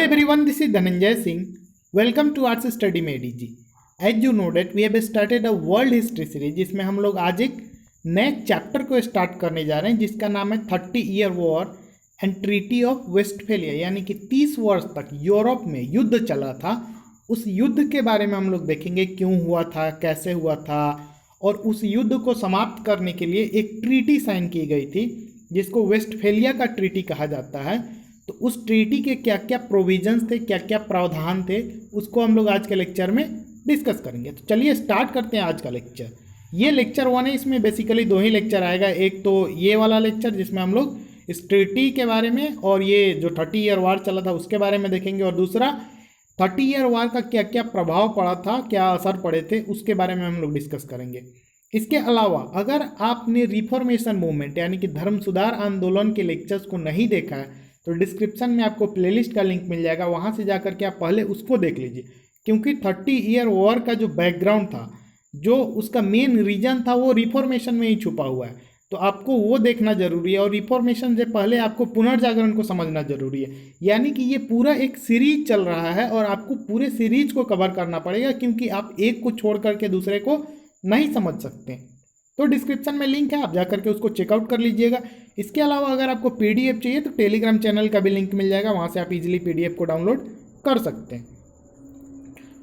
everyone, this is Dhananjay Singh. Welcome to Arts Study Made Easy. As you know that we have started a World History Series जिसमें हम लोग आज एक नए chapter को start करने जा रहे हैं जिसका नाम है 30 year war and treaty of Westphalia, यानी कि 30 वर्ष तक यूरोप में युद्ध चला था। उस युद्ध के बारे में हम लोग देखेंगे क्यों हुआ था, कैसे हुआ था, और उस युद्ध को समाप्त करने के लिए एक ट्रीटी साइन की गई थी जिसको वेस्टफेलिया का ट्रीटी कहा जाता है। तो उस ट्रीटी के क्या क्या प्रोविजंस थे, क्या क्या प्रावधान थे, उसको हम लोग आज के लेक्चर में डिस्कस करेंगे। तो चलिए स्टार्ट करते हैं आज का लेक्चर। ये लेक्चर 1 है, इसमें बेसिकली 2 ही लेक्चर आएगा। एक तो ये वाला लेक्चर जिसमें हम लोग इस ट्रीटी के बारे में और ये जो 30 ईयर वार चला था उसके बारे में देखेंगे, और दूसरा 30 ईयर वार का क्या क्या प्रभाव पड़ा था, क्या असर पड़े थे, उसके बारे में हम लोग डिस्कस करेंगे। इसके अलावा अगर आपने रिफॉर्मेशन मूवमेंट यानी कि धर्म सुधार आंदोलन के लेक्चर्स को नहीं देखा है तो डिस्क्रिप्शन में आपको प्लेलिस्ट का लिंक मिल जाएगा, वहाँ से जाकर के आप पहले उसको देख लीजिए, क्योंकि 30 ईयर वॉर का जो बैकग्राउंड था, जो उसका मेन रीजन था, वो रिफॉर्मेशन में ही छुपा हुआ है। तो आपको वो देखना जरूरी है, और रिफॉर्मेशन से पहले आपको पुनर्जागरण को समझना जरूरी है। यानी कि ये पूरा एक सीरीज चल रहा है और आपको पूरे सीरीज को कवर करना पड़ेगा, क्योंकि आप एक को छोड़ करके दूसरे को नहीं समझ सकते। तो डिस्क्रिप्शन में लिंक है, आप जाकर के उसको चेकआउट कर लीजिएगा। इसके अलावा अगर आपको पीडीएफ चाहिए तो टेलीग्राम चैनल का भी लिंक मिल जाएगा, वहाँ से आप इजीली पीडीएफ को डाउनलोड कर सकते हैं।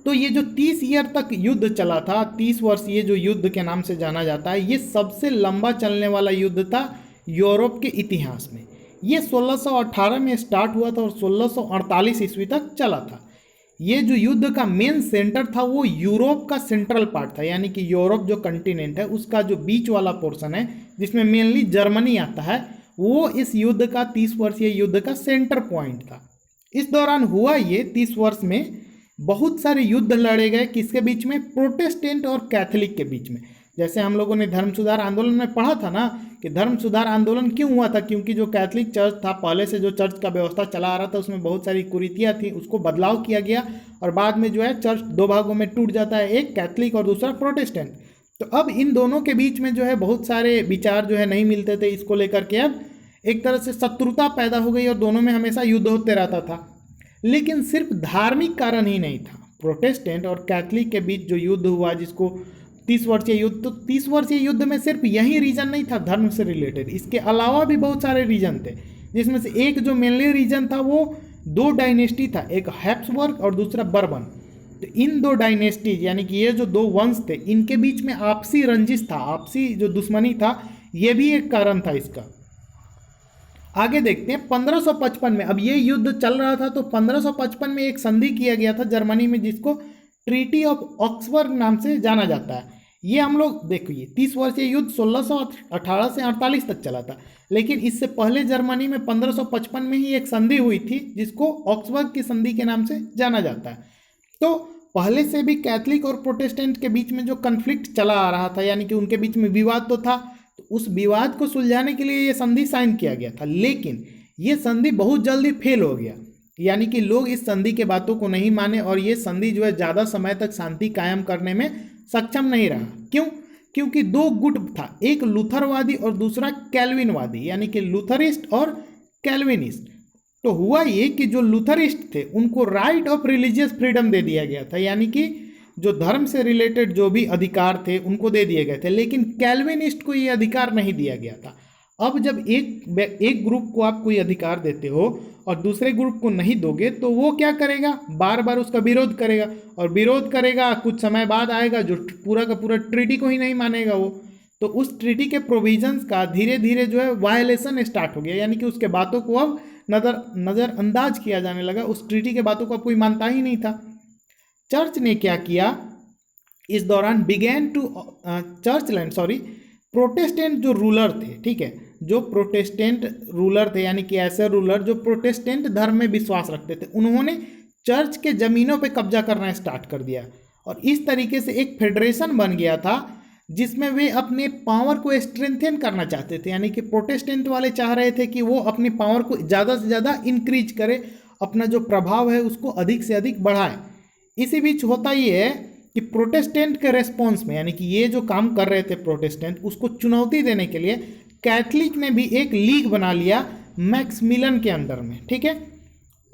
तो ये जो 30 ईयर तक युद्ध चला था, 30 वर्ष ये जो युद्ध के नाम से जाना जाता है, ये सबसे लंबा चलने वाला युद्ध था यूरोप के इतिहास में। ये 1618 में स्टार्ट हुआ था और 1648 ईस्वी तक चला था। ये जो युद्ध का मेन सेंटर था वो यूरोप का सेंट्रल पार्ट था, यानी कि यूरोप जो कंटिनेंट है उसका जो बीच वाला पोर्शन है जिसमें मेनली जर्मनी आता है, वो इस युद्ध का 30 वर्षीय युद्ध का सेंटर पॉइंट था। इस दौरान हुआ ये 30 वर्ष में बहुत सारे युद्ध लड़े गए, किसके बीच में? प्रोटेस्टेंट और कैथोलिक के बीच में। जैसे हम लोगों ने धर्म सुधार आंदोलन में पढ़ा था ना कि धर्म सुधार आंदोलन क्यों हुआ था, क्योंकि जो कैथोलिक चर्च था, पहले से जो चर्च का व्यवस्था चला आ रहा था उसमें बहुत सारी कुरीतियाँ थी, उसको बदलाव किया गया और बाद में जो है चर्च 2 भागों में टूट जाता है, एक कैथोलिक और दूसरा प्रोटेस्टेंट। तो अब इन दोनों के बीच में जो है बहुत सारे विचार जो है नहीं मिलते थे, इसको लेकर के अब एक तरह से शत्रुता पैदा हो गई और दोनों में हमेशा युद्ध होते रहता था। लेकिन सिर्फ धार्मिक कारण ही नहीं था, प्रोटेस्टेंट और कैथोलिक के बीच जो युद्ध हुआ जिसको 30 वर्षीय युद्ध, तो 30 वर्षीय युद्ध में सिर्फ यही रीजन नहीं था धर्म से रिलेटेड, इसके अलावा भी बहुत सारे रीजन थे, जिसमें से एक जो मेनली रीजन था वो 2 डायनेस्टी था, एक हैब्सबर्ग और दूसरा बर्बन। तो इन 2 डायनेस्टीज यानी कि ये जो 2 वंश थे, इनके बीच में आपसी रंजिश था, आपसी जो दुश्मनी था, ये भी एक कारण था इसका। आगे देखते हैं 1555 में, अब ये युद्ध चल रहा था तो 1555 में एक संधि किया गया था जर्मनी में जिसको ट्रीटी ऑफ ऑक्सबर्ग नाम से जाना जाता है। ये हम लोग देखिए 30 वर्षीय युद्ध 1618 से 48 तक चला था, लेकिन इससे पहले जर्मनी में 1555 में ही एक संधि हुई थी जिसको ऑक्सबर्ग की संधि के नाम से जाना जाता है। तो पहले से भी कैथोलिक और प्रोटेस्टेंट के बीच में जो कन्फ्लिक्ट चला आ रहा था, यानी कि उनके बीच में विवाद तो था, तो उस विवाद को सुलझाने के लिए ये संधि साइन किया गया था। लेकिन ये संधि बहुत जल्दी फेल हो गया, यानी कि लोग इस संधि के बातों को नहीं माने और ये संधि जो है ज़्यादा समय तक शांति कायम करने में सक्षम नहीं रहा। क्यों? क्योंकि 2 गुट था, एक लूथरवादी और दूसरा कैल्विनवादी, यानी कि लूथरिस्ट और कैल्विनिस्ट। तो हुआ ये कि जो लूथरिस्ट थे उनको राइट ऑफ रिलीजियस फ्रीडम दे दिया गया था, यानी कि जो धर्म से रिलेटेड जो भी अधिकार थे उनको दे दिए गए थे, लेकिन कैल्विनिस्ट को ये अधिकार नहीं दिया गया था। अब जब एक ग्रुप को आप कोई अधिकार देते हो और दूसरे ग्रुप को नहीं दोगे तो वो क्या करेगा? बार बार उसका विरोध करेगा, और विरोध करेगा, कुछ समय बाद आएगा जो पूरा का पूरा ट्रीटी को ही नहीं मानेगा वो। तो उस ट्रीटी के प्रोविजंस का धीरे धीरे जो है वायलेशन स्टार्ट हो गया, यानी कि उसके बातों को अब नज़रअंदाज किया जाने लगा, उस ट्रीटी के बातों को अब कोई मानता ही नहीं था। चर्च ने क्या किया इस दौरान? प्रोटेस्टेंट जो रूलर थे, ठीक है, जो प्रोटेस्टेंट रूलर थे, यानी कि ऐसे रूलर जो प्रोटेस्टेंट धर्म में विश्वास रखते थे, उन्होंने चर्च के ज़मीनों पे कब्जा करना स्टार्ट कर दिया और इस तरीके से एक फेडरेशन बन गया था जिसमें वे अपने पावर को स्ट्रेंथन करना चाहते थे। यानी कि प्रोटेस्टेंट वाले चाह रहे थे कि वो अपनी पावर को ज़्यादा से ज़्यादा इंक्रीज करे, अपना जो प्रभाव है उसको अधिक से अधिक बढ़ाए। इसी बीच होता ये है कि प्रोटेस्टेंट के रेस्पॉन्स में, यानी कि ये जो काम कर रहे थे प्रोटेस्टेंट, उसको चुनौती देने के लिए कैथोलिक ने भी एक लीग बना लिया मैक्समिलन के अंडर में, ठीक है।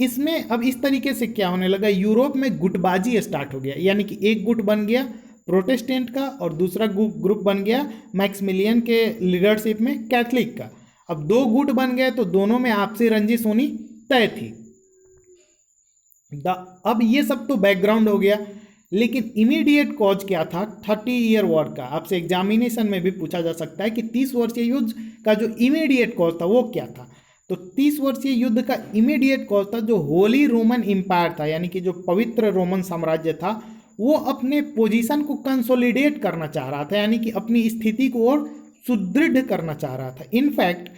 इसमें अब इस तरीके से क्या होने लगा, यूरोप में गुटबाजी स्टार्ट हो गया, यानी कि एक गुट बन गया प्रोटेस्टेंट का और दूसरा ग्रुप बन गया मैक्सिमिलियन के लीडरशिप में कैथलिक का। अब दो गुट बन गए तो दोनों में आपसी रंजिश होनी तय थी। अब ये सब तो बैकग्राउंड हो गया, लेकिन इमीडिएट कॉज क्या था 30 ईयर वॉर का? आपसे एग्जामिनेशन में भी पूछा जा सकता है कि 30 वर्षीय युद्ध का जो इमीडिएट कॉज था वो क्या था। तो 30 वर्षीय युद्ध का इमीडिएट कॉज था जो होली रोमन एम्पायर था, यानी कि जो पवित्र रोमन साम्राज्य था, वो अपने पोजीशन को कंसोलिडेट करना चाह रहा था, यानी कि अपनी स्थिति को और सुदृढ़ करना चाह रहा था। इनफैक्ट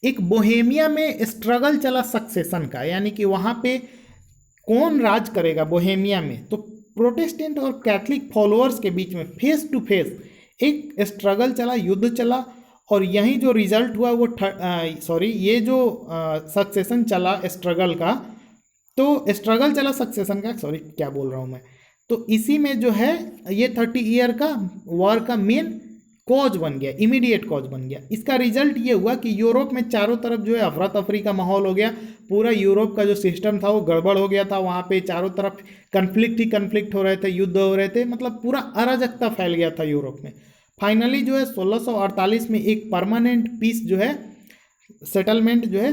एक बोहेमिया में स्ट्रगल चला सक्सेशन का, यानी कि वहाँ पे कौन राज करेगा बोहेमिया में, तो प्रोटेस्टेंट और कैथलिक फॉलोअर्स के बीच में फेस टू फेस एक स्ट्रगल चला, युद्ध चला, और यही जो रिजल्ट हुआ वो ये जो सक्सेशन चला स्ट्रगल का, तो स्ट्रगल चला सक्सेशन का, क्या बोल रहा हूँ मैं, तो इसी में जो है ये 30 ईयर का वॉर का मेन कॉज बन गया, इमीडिएट कॉज बन गया। इसका रिजल्ट ये हुआ कि यूरोप में चारों तरफ जो है अफरा तफरी का माहौल हो गया, पूरा यूरोप का जो सिस्टम था वो गड़बड़ हो गया था, वहाँ पे चारों तरफ कन्फ्लिक्ट ही कन्फ्लिक्ट हो रहे थे, युद्ध हो रहे थे, मतलब पूरा अराजकता फैल गया था यूरोप में। फाइनली जो है 1648 में एक परमानेंट पीस जो है सेटलमेंट जो है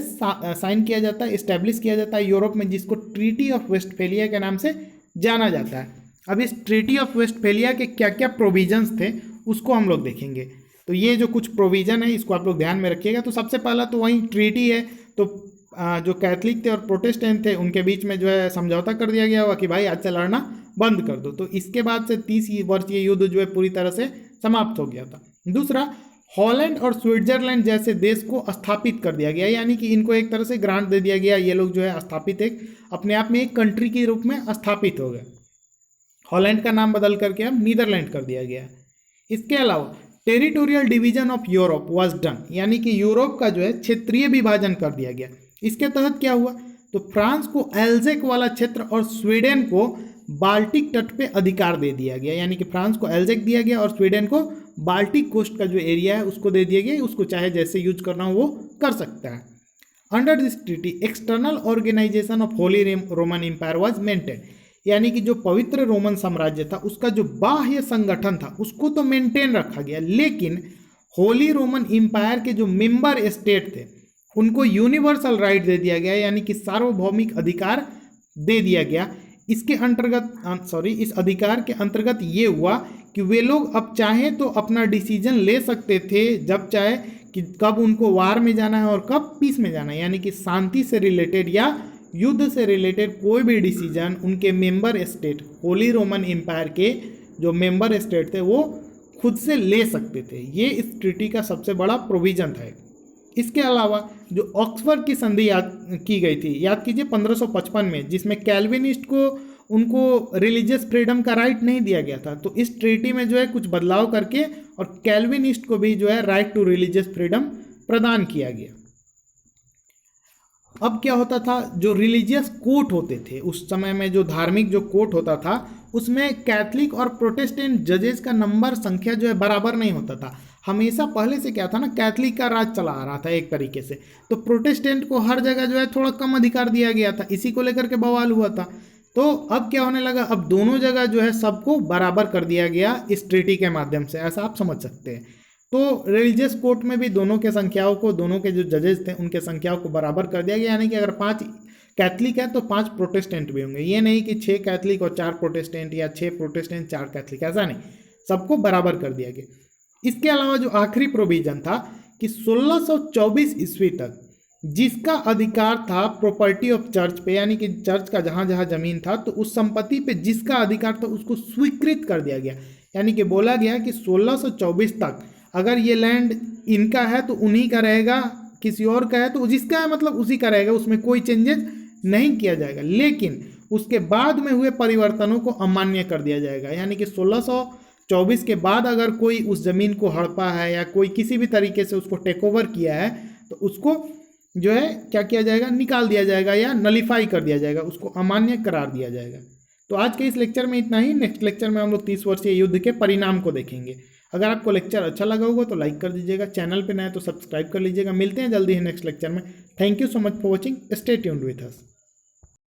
साइन किया जाता है, इस्टेब्लिश किया जाता है यूरोप में, जिसको ट्रीटी ऑफ वेस्टफेलिया के नाम से जाना जाता है। अब इस ट्रीटी ऑफ वेस्टफेलिया के क्या क्या प्रोविजंस थे उसको हम लोग देखेंगे। तो ये जो कुछ प्रोविजन है इसको आप लोग ध्यान में रखिएगा। तो सबसे पहला तो वही ट्रीटी है, तो जो कैथलिक थे और प्रोटेस्टेंट थे उनके बीच में जो है समझौता कर दिया गया हुआ कि भाई आज से लड़ना बंद कर दो। तो इसके बाद से 30 वर्षीय युद्ध जो है पूरी तरह से समाप्त हो गया था। दूसरा, हॉलैंड और स्विट्जरलैंड जैसे देश को स्थापित कर दिया गया, यानी कि इनको एक तरह से ग्रांट दे दिया गया, ये लोग जो है स्थापित एक अपने आप में एक कंट्री के रूप में स्थापित हो गए। हॉलैंड का नाम बदल करके अब नीदरलैंड कर दिया गया। इसके अलावा territorial division of Europe was done, यानी कि यूरोप का जो है क्षेत्रीय विभाजन कर दिया गया। इसके तहत क्या हुआ, तो फ्रांस को एल्जेक वाला क्षेत्र और स्वीडन को बाल्टिक तट पे अधिकार दे दिया गया, यानी कि फ्रांस को एल्जेक दिया गया और स्वीडन को बाल्टिक कोस्ट का जो एरिया है उसको दे दिया गया, उसको चाहे जैसे यूज करना हो वो कर सकता है। Under this treaty external organisation of Holy Roman Empire was maintain, यानी कि जो पवित्र रोमन साम्राज्य था उसका जो बाह्य संगठन था उसको तो मेंटेन रखा गया, लेकिन होली रोमन एम्पायर के जो मेंबर स्टेट थे उनको यूनिवर्सल राइट दे दिया गया, यानी कि सार्वभौमिक अधिकार दे दिया गया। इसके अंतर्गत इस अधिकार के अंतर्गत ये हुआ कि वे लोग अब चाहें तो अपना डिसीजन ले सकते थे जब चाहे कि कब उनको वार में जाना है और कब पीस में जाना है, यानी कि शांति से रिलेटेड या युद्ध से रिलेटेड कोई भी डिसीजन उनके member state Holy Roman Empire के जो मेंबर स्टेट थे वो खुद से ले सकते थे। ये इस ट्रीटी का सबसे बड़ा प्रोविजन था। इसके अलावा जो ऑक्सफोर्ड की संधि याद की गई थी, याद कीजिए 1555 में, जिसमें कैल्विनिस्ट को उनको रिलीजियस फ्रीडम का राइट नहीं दिया गया था, तो इस ट्रीटी में जो है कुछ बदलाव करके और कैल्विनिस्ट को भी जो है राइट टू रिलीजियस फ्रीडम प्रदान किया गया। अब क्या होता था, जो रिलीजियस कोर्ट होते थे उस समय में, जो धार्मिक जो कोर्ट होता था उसमें कैथलिक और प्रोटेस्टेंट जजेस का नंबर संख्या जो है बराबर नहीं होता था। हमेशा पहले से क्या था ना, कैथलिक का राज चला आ रहा था एक तरीके से, तो प्रोटेस्टेंट को हर जगह जो है थोड़ा कम अधिकार दिया गया था, इसी को लेकर के बवाल हुआ था। तो अब क्या होने लगा, अब दोनों जगह जो है सबको बराबर कर दिया गया इस ट्रीटी के माध्यम से, ऐसा आप समझ सकते हैं। तो रिलीजियस कोर्ट में भी दोनों के संख्याओं को, दोनों के जो जजेस थे उनके संख्याओं को बराबर कर दिया गया, यानी कि अगर 5 कैथलिक है तो 5 प्रोटेस्टेंट भी होंगे। ये नहीं कि 6 कैथलिक और 4 प्रोटेस्टेंट या 6 प्रोटेस्टेंट 4 कैथलिक, ऐसा नहीं, सबको बराबर कर दिया गया। इसके अलावा जो आखिरी प्रोविजन था कि 1624 ईस्वी तक जिसका अधिकार था प्रॉपर्टी ऑफ चर्च पे, यानी कि चर्च का जहाँ जहाँ जमीन था तो उस संपत्ति पे जिसका अधिकार था उसको स्वीकृत कर दिया गया, यानी कि बोला गया कि 1624 तक अगर ये लैंड इनका है तो उन्हीं का रहेगा, किसी और का है तो जिसका है मतलब उसी का रहेगा, उसमें कोई चेंजेस नहीं किया जाएगा। लेकिन उसके बाद में हुए परिवर्तनों को अमान्य कर दिया जाएगा, यानी कि 1624 के बाद अगर कोई उस ज़मीन को हड़पा है या कोई किसी भी तरीके से उसको टेक ओवर किया है तो उसको जो है क्या किया जाएगा, निकाल दिया जाएगा या नलीफाई कर दिया जाएगा, उसको अमान्य करार दिया जाएगा। तो आज के इस लेक्चर में इतना ही। नेक्स्ट लेक्चर में हम लोग 30 वर्षीय युद्ध के परिणाम को देखेंगे। अगर आपको लेक्चर अच्छा लगा होगा तो लाइक कर दीजिएगा, चैनल पे नए तो सब्सक्राइब कर लीजिएगा। मिलते हैं जल्दी ही नेक्स्ट लेक्चर में। Thank you so much for watching, stay tuned with us.